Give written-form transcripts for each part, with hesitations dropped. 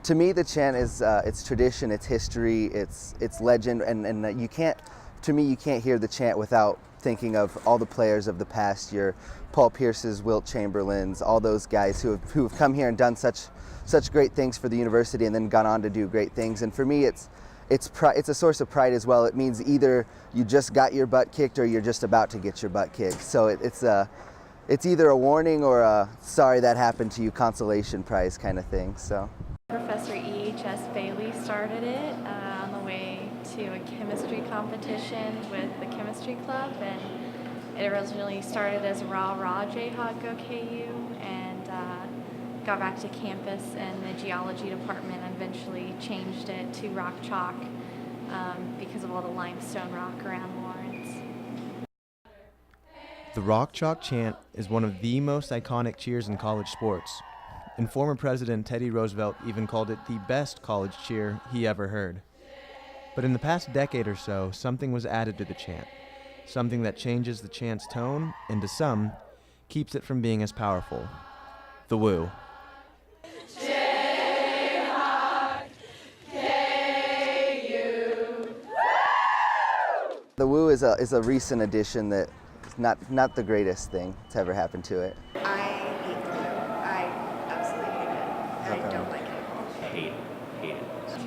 To me, the chant is it's tradition, it's history, it's legend, and you can't. To me, you can't hear the chant without thinking of all the players of the past year, Paul Pierce's, Wilt Chamberlain's, all those guys who have come here and done such great things for the university, and then gone on to do great things. And for me, it's a source of pride as well. It means either you just got your butt kicked or you're just about to get your butt kicked. So it's either a warning or a sorry that happened to you consolation prize kind of thing. So. Professor E.H.S. Bailey started it on the way to a chemistry competition with the chemistry club, and it originally started as Rah Rah Jayhawk Go KU, and got back to campus, and the geology department eventually changed it to Rock Chalk because of all the limestone rock around Lawrence. The Rock Chalk Chant is one of the most iconic cheers in college sports, and former President Teddy Roosevelt even called it the best college cheer he ever heard. But in the past decade or so, something was added to the chant, something that changes the chant's tone, and to some, keeps it from being as powerful: the woo. The woo is a recent addition that is not the greatest thing that's ever happened to it. I hate the woo. I absolutely hate it. I don't like it at all. Hate it.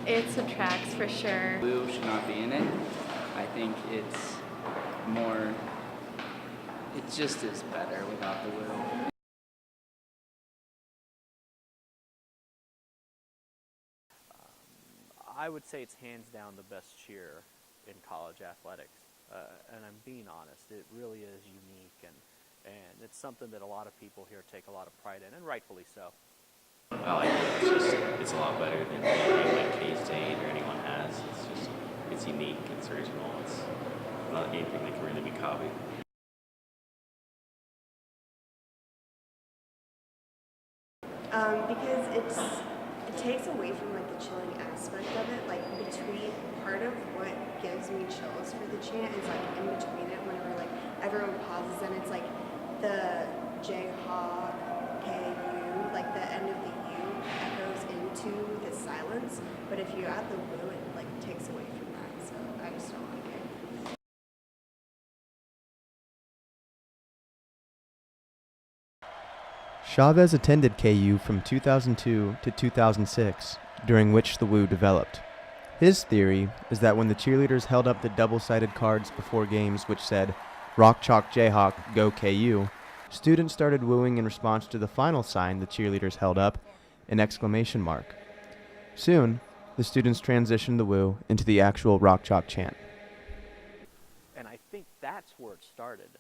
It subtracts for sure. Woo should not be in it. I think it just is better without the woo. I would say it's hands down the best cheer in college athletics, and I'm being honest. It really is unique, and it's something that a lot of people here take a lot of pride in, and rightfully so. I like it. It's a lot better than anything like K-State or anyone has. It's unique. It's original. It's not anything that can really be copied. Because it takes away from like the chilling aspect of it. Like between part of what gives me chills for the chant is like in between it, whenever like everyone pauses and it's like the Jayhawk KU, like the end of the U echoes into the silence. But if you add the woo, it like takes away from that. So I just don't like it. Chavez attended KU from 2002 to 2006, during which the woo developed. His theory is that when the cheerleaders held up the double-sided cards before games which said, "Rock Chalk Jayhawk, Go KU," students started wooing in response to the final sign the cheerleaders held up, an exclamation mark. Soon, the students transitioned the woo into the actual Rock Chalk chant. And I think that's where it started.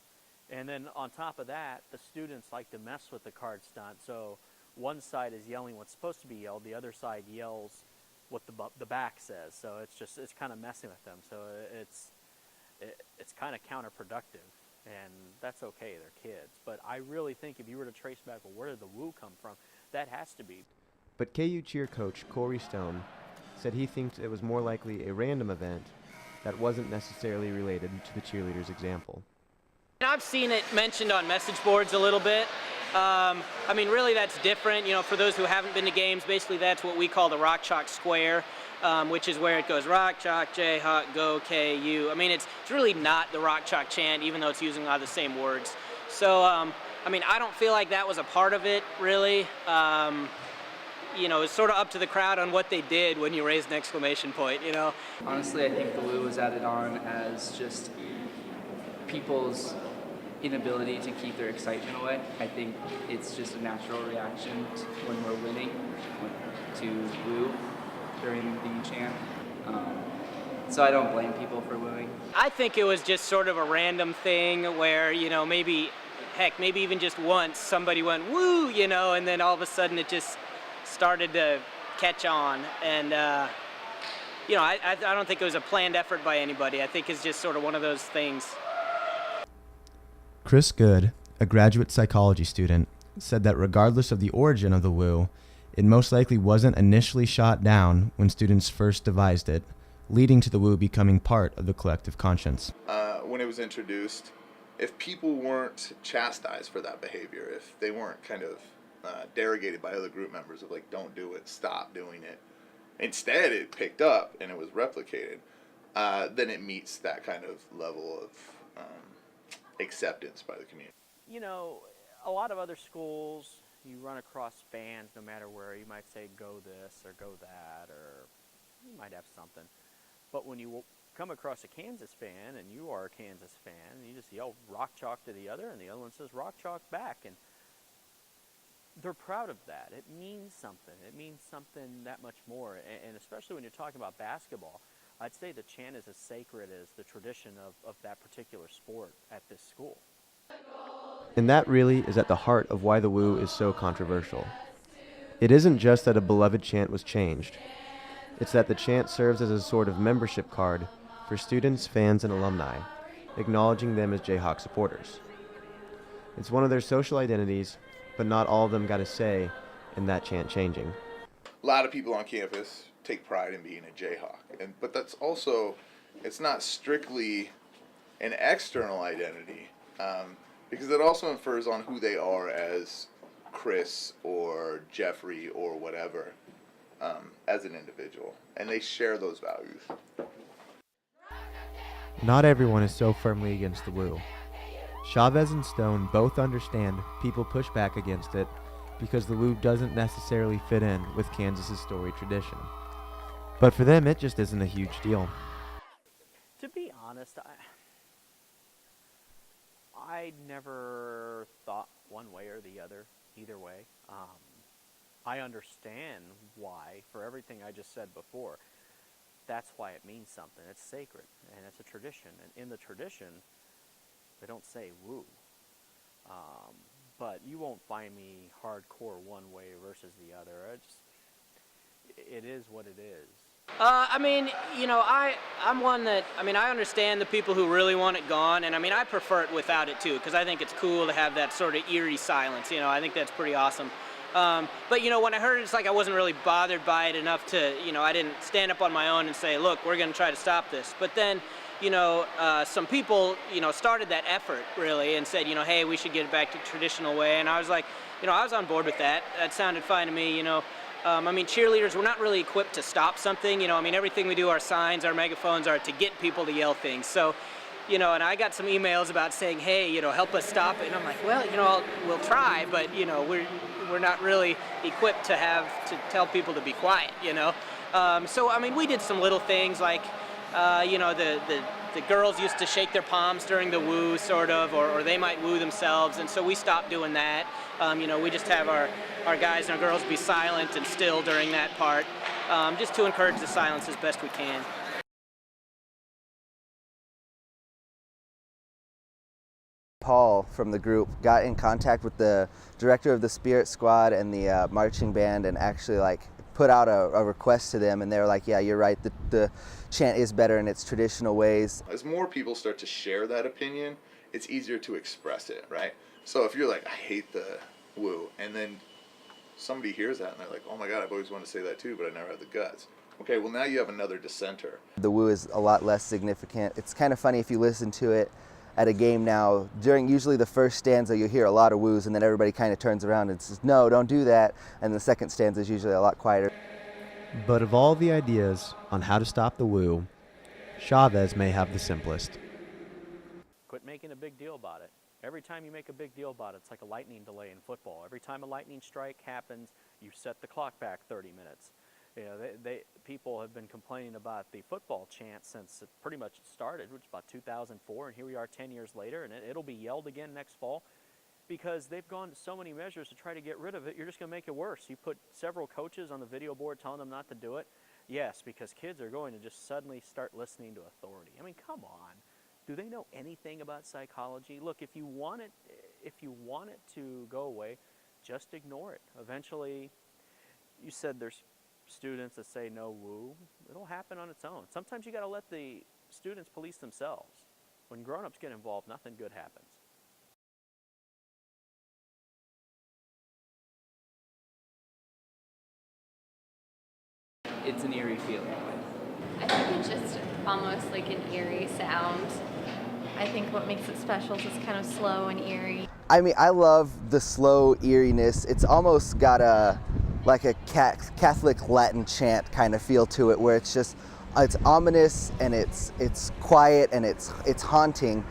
And then on top of that, the students like to mess with the card stunt. So one side is yelling what's supposed to be yelled, the other side yells what the back says. So it's kind of messing with them. So it's kind of counterproductive, and that's okay. They're kids. But I really think if you were to trace back, well, where did the woo come from? That has to be. But KU cheer coach Corey Stone said he thinks it was more likely a random event that wasn't necessarily related to the cheerleaders' example. I've seen it mentioned on message boards a little bit. I mean, really that's different. You know, for those who haven't been to games, basically that's what we call the Rock Chalk Square, which is where it goes Rock Chalk, Jayhawk, Go KU. I mean, it's really not the Rock Chalk chant, even though it's using a lot of the same words. So, I mean, I don't feel like that was a part of it, really. You know, it's sort of up to the crowd on what they did when you raised an exclamation point, you know. Honestly, I think the woo was added on as just people's inability to keep their excitement away. I think it's just a natural reaction when we're winning to woo during the chant. So I don't blame people for wooing. I think it was just sort of a random thing where, you know, maybe even just once somebody went woo, you know, and then all of a sudden it just started to catch on. And, you know, I don't think it was a planned effort by anybody. I think it's just sort of one of those things. Chris Good, a graduate psychology student, said that regardless of the origin of the woo, it most likely wasn't initially shot down when students first devised it, leading to the woo becoming part of the collective conscience. When it was introduced, if people weren't chastised for that behavior, if they weren't kind of derogated by other group members of like, don't do it, stop doing it, instead it picked up and it was replicated, then it meets that kind of level of acceptance by the community. You know, a lot of other schools, you run across fans no matter where. You might say, go this or go that, or you might have something. But when you come across a Kansas fan, and you are a Kansas fan, and you just yell Rock Chalk to the other, and the other one says Rock Chalk back, and they're proud of that. It means something. It means something that much more, and especially when you're talking about basketball, I'd say the chant is as sacred as the tradition of that particular sport at this school. And that really is at the heart of why the Woo is so controversial. It isn't just that a beloved chant was changed. It's that the chant serves as a sort of membership card for students, fans, and alumni, acknowledging them as Jayhawk supporters. It's one of their social identities, but not all of them got a say in that chant changing. A lot of people on campus take pride in being a Jayhawk, but that's also, it's not strictly an external identity, because it also infers on who they are as Chris or Jeffrey or whatever, as an individual, and they share those values. Not everyone is so firmly against the Woo. Chavez and Stone both understand people push back against it because the Woo doesn't necessarily fit in with Kansas's storied tradition. But for them, it just isn't a huge deal. To be honest, I never thought one way or the other, either way. I understand why, for everything I just said before. That's why it means something. It's sacred, and it's a tradition. And in the tradition, they don't say woo. But you won't find me hardcore one way versus the other. It is what it is. I mean, you know, I'm one that, I mean, I understand the people who really want it gone, and I mean, I prefer it without it too, because I think it's cool to have that sort of eerie silence, you know, I think that's pretty awesome. But, you know, when I heard it, it's like I wasn't really bothered by it enough to, you know, I didn't stand up on my own and say, look, we're going to try to stop this. But then, you know, some people, you know, started that effort, really, and said, you know, hey, we should get it back to the traditional way, and I was like, you know, I was on board with that. That sounded fine to me, you know. I mean, cheerleaders, we're not really equipped to stop something, you know, I mean, everything we do, our signs, our megaphones are to get people to yell things. So, you know, and I got some emails about saying, hey, you know, help us stop it. And I'm like, well, you know, we'll try, but, you know, we're not really equipped to have to tell people to be quiet, you know. So, I mean, we did some little things like, you know, the girls used to shake their palms during the woo, sort of, or they might woo themselves, and so we stopped doing that. You know, we just have our guys and our girls be silent and still during that part, just to encourage the silence as best we can. Paul from the group got in contact with the director of the Spirit Squad and the marching band and actually like put out a request to them, and they were like, yeah, you're right, the chant is better in its traditional ways. As more people start to share that opinion, it's easier to express it, right? So if you're like, I hate the woo, and then somebody hears that and they're like, oh my God, I've always wanted to say that too, but I never had the guts. Okay, well now you have another dissenter. The woo is a lot less significant. It's kind of funny if you listen to it at a game now. During usually the first stanza, you hear a lot of woos, and then everybody kind of turns around and says, no, don't do that. And the second stanza is usually a lot quieter. But of all the ideas on how to stop the woo, Chavez may have the simplest. Quit making a big deal about it. Every time you make a big deal about it, it's like a lightning delay in football. Every time a lightning strike happens, you set the clock back 30 minutes. You know, people have been complaining about the football chant since it pretty much started, which is about 2004, and here we are 10 years later, and it'll be yelled again next fall because they've gone to so many measures to try to get rid of it. You're just going to make it worse. You put several coaches on the video board telling them not to do it. Yes, because kids are going to just suddenly start listening to authority. I mean, come on. Do they know anything about psychology? Look, if you want it to go away, just ignore it. Eventually, you said there's students that say no woo. It'll happen on its own. Sometimes you got to let the students police themselves. When grown-ups get involved, nothing good happens. It's an eerie feeling. I think it's just almost like an eerie sound. I think what makes it special is it's kind of slow and eerie. I mean, I love the slow eeriness. It's almost got a like a Catholic Latin chant kind of feel to it, where it's ominous and it's quiet and it's haunting,